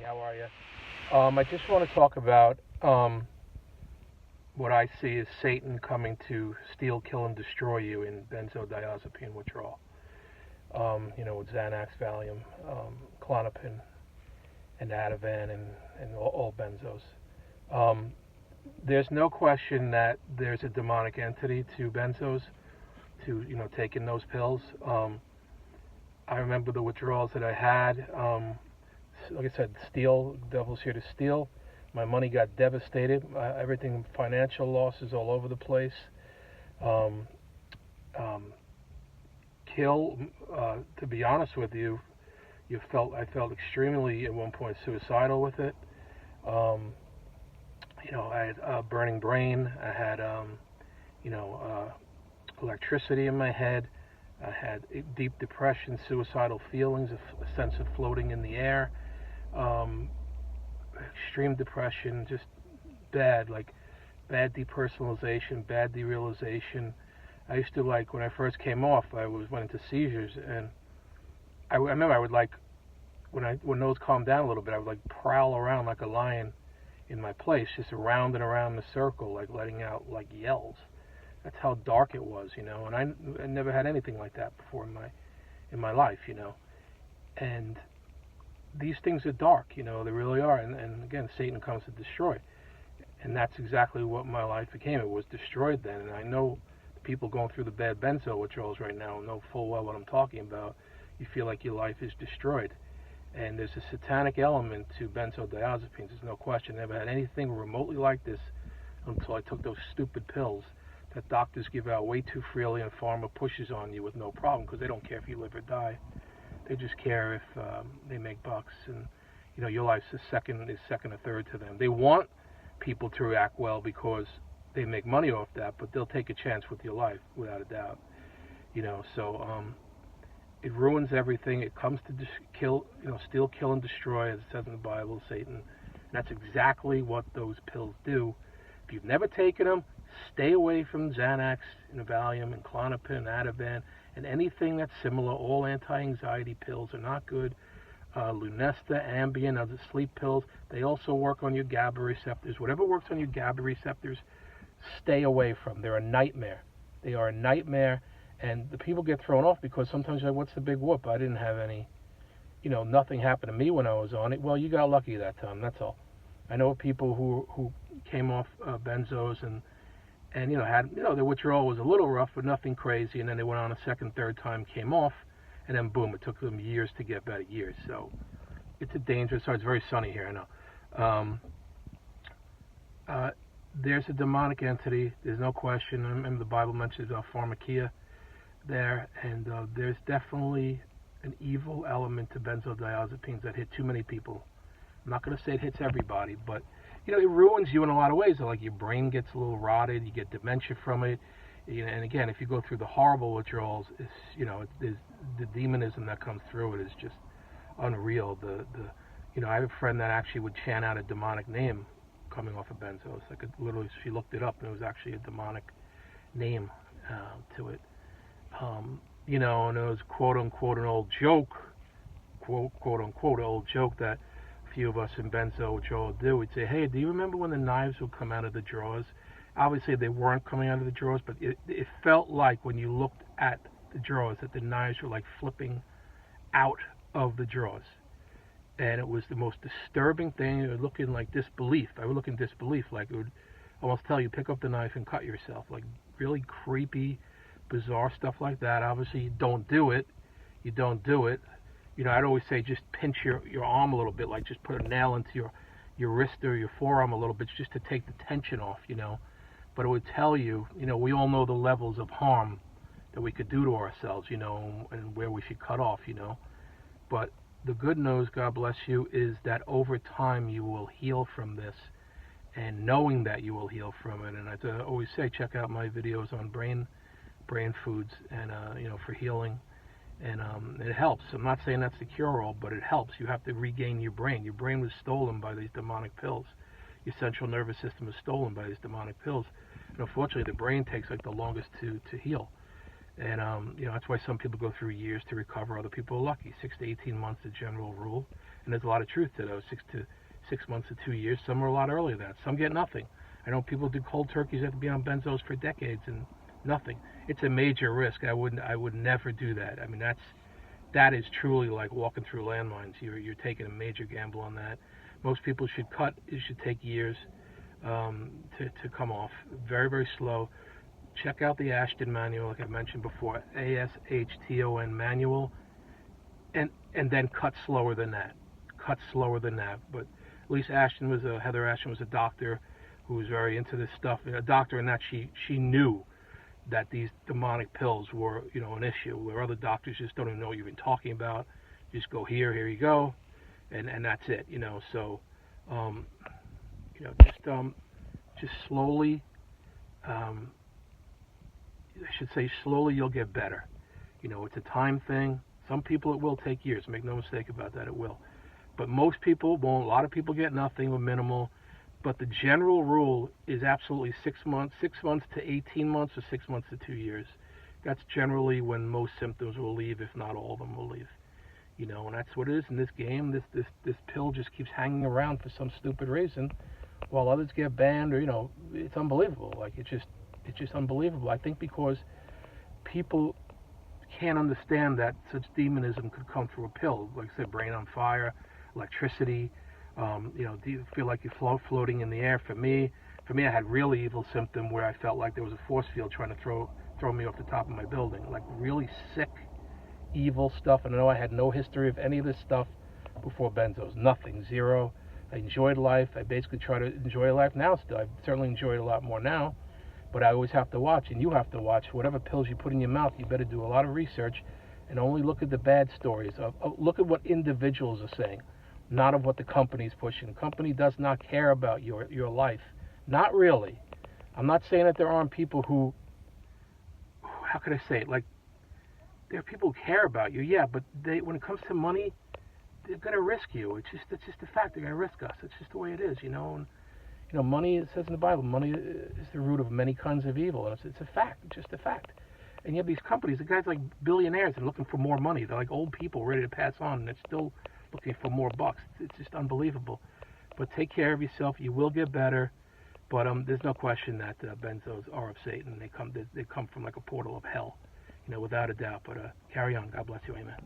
How are you? I just want to talk about what I see as Satan coming to steal, kill, and destroy you in benzodiazepine withdrawal. With Xanax, Valium, Klonopin, and Ativan, and all benzos. Um, there's no question that there's a demonic entity to benzos, to taking those pills. I remember the withdrawals that I had. Like I said, steal, devil's here to steal. My money got devastated. Everything, financial losses all over the place. Um, um, Kill, to be honest with you, I felt extremely at one point suicidal with it. Um, I had a burning brain. I had, you know, electricity in my head. I had deep depression, suicidal feelings, a sense of floating in the air. Um, Extreme depression, just like bad depersonalization, bad derealization. I used to when I first came off, went into seizures, and I remember I would when those calmed down a little bit, I would prowl around like a lion in my place, just around and around the circle, letting out yells. That's how dark it was, and I never had anything like that before in my life, and these things are dark, they really are. And again, Satan comes to destroy. And that's exactly what my life became. It was destroyed then. And I know the people going through the bad benzo withdrawals right now know full well what I'm talking about. You feel like your life is destroyed. And there's a satanic element to benzodiazepines. There's no question. I never had anything remotely like this until I took those stupid pills that doctors give out way too freely and pharma pushes on you with no problem because they don't care if you live or die. They just care if they make bucks, and your life is second or third to them. They want people to react well because they make money off that, but they'll take a chance with your life without a doubt. So it ruins everything. It comes to kill, steal, kill, and destroy, as it says in the Bible, Satan. And that's exactly what those pills do. If you've never taken them, stay away from Xanax and Valium and Klonopin and Ativan and anything that's similar. All anti-anxiety pills are not good. Lunesta, Ambien, other sleep pills, they also work on your GABA receptors. Whatever works on your GABA receptors, stay away from. They're a nightmare. They are a nightmare, and the people get thrown off because sometimes you're like, what's the big whoop? I didn't have any, nothing happened to me when I was on it. Well, you got lucky that time, that's all. I know people who came off benzos and had, their withdrawal was a little rough, but nothing crazy, and then they went on a second, third time, came off, and then boom, it took them years to get better, years. So it's a dangerous. So it's very sunny here, I know. There's a demonic entity. There's no question. I remember the Bible mentions pharmakia there, and there's definitely an evil element to benzodiazepines that hit too many people. I'm not going to say it hits everybody, but it ruins you in a lot of ways. Like your brain gets a little rotted, you get dementia from it. And again, if you go through the horrible withdrawals, the demonism that comes through it is just unreal. I have a friend that actually would chant out a demonic name coming off of benzos. Literally, she looked it up, and it was actually a demonic name to it. And it was quote unquote an old joke, quote unquote old joke that few of us in benzo withdrawal do. We'd say, hey, do you remember when the knives would come out of the drawers? Obviously they weren't coming out of the drawers, but it felt like when you looked at the drawers that the knives were flipping out of the drawers. And it was the most disturbing thing. It would look in disbelief. I would look in disbelief, it would almost tell you, pick up the knife and cut yourself. Really creepy, bizarre stuff like that. Obviously you don't do it. I'd always say just pinch your arm a little bit, just put a nail into your wrist or your forearm a little bit just to take the tension off, But it would tell you, we all know the levels of harm that we could do to ourselves, and where we should cut off, But the good news, God bless you, is that over time you will heal from this, and knowing that you will heal from it. And as I always say, check out my videos on brain foods and, for healing. And it helps. I'm not saying that's the cure-all, but it helps. You have to regain your brain. Your brain was stolen by these demonic pills. Your central nervous system is stolen by these demonic pills. And unfortunately, the brain takes the longest to heal. And that's why some people go through years to recover. Other people are lucky, 6 to 18 months, the general rule. and there's a lot of truth to those. 6 months to 2 years. Some are a lot earlier than that. Some get nothing. I know people do cold turkeys have to be on benzos for decades and nothing. It's a major risk. I would never do that. I mean, that is truly like walking through landmines. You're taking a major gamble on that. Most people should cut. It should take years to come off. Very, very slow. Check out the Ashton manual, like I mentioned before, ASHTON manual, and then cut slower than that. Cut slower than that. But Heather Ashton was a doctor who was very into this stuff. A doctor in that she knew that these demonic pills were, an issue, where other doctors just don't even know what you've been talking about. Just go here you go, and that's it, So, just slowly, I should say slowly you'll get better. It's a time thing. Some people it will take years. Make no mistake about that, it will. But most people won't. A lot of people get nothing or minimal. But the general rule is absolutely 6 months to 18 months, or 6 months to 2 years. That's generally when most symptoms will leave, if not all of them will leave. And that's what it is in this game. This pill just keeps hanging around for some stupid reason, while others get banned, or it's unbelievable. Like it's just unbelievable. I think because people can't understand that such demonism could come through a pill. Like I said, brain on fire, electricity. Do you feel like you're floating in the air? For me, I had really evil symptom where I felt like there was a force field trying to throw me off the top of my building. Like really sick, evil stuff. And I know I had no history of any of this stuff before benzos. Nothing, zero. I enjoyed life. I basically try to enjoy life now still. I certainly enjoy it a lot more now. But I always have to watch, and you have to watch. Whatever pills you put in your mouth, you better do a lot of research and only look at the bad stories. Look at what individuals are saying, not of what the company's pushing. The company does not care about your life. Not really. I'm not saying that there aren't people who, how could I say it? Like, there are people who care about you, yeah, but when it comes to money, they're going to risk you. It's just a fact. They're going to risk us. It's just the way it is, And, money, it says in the Bible, money is the root of many kinds of evil. And it's a fact. It's just a fact. And you have these companies, the guys like billionaires that are looking for more money. They're like old people ready to pass on, and they're still looking for more bucks. It's just unbelievable. But take care of yourself. You will get better. But there's no question that benzos are of Satan. They come from like a portal of hell, without a doubt. But carry on. God bless you. Amen.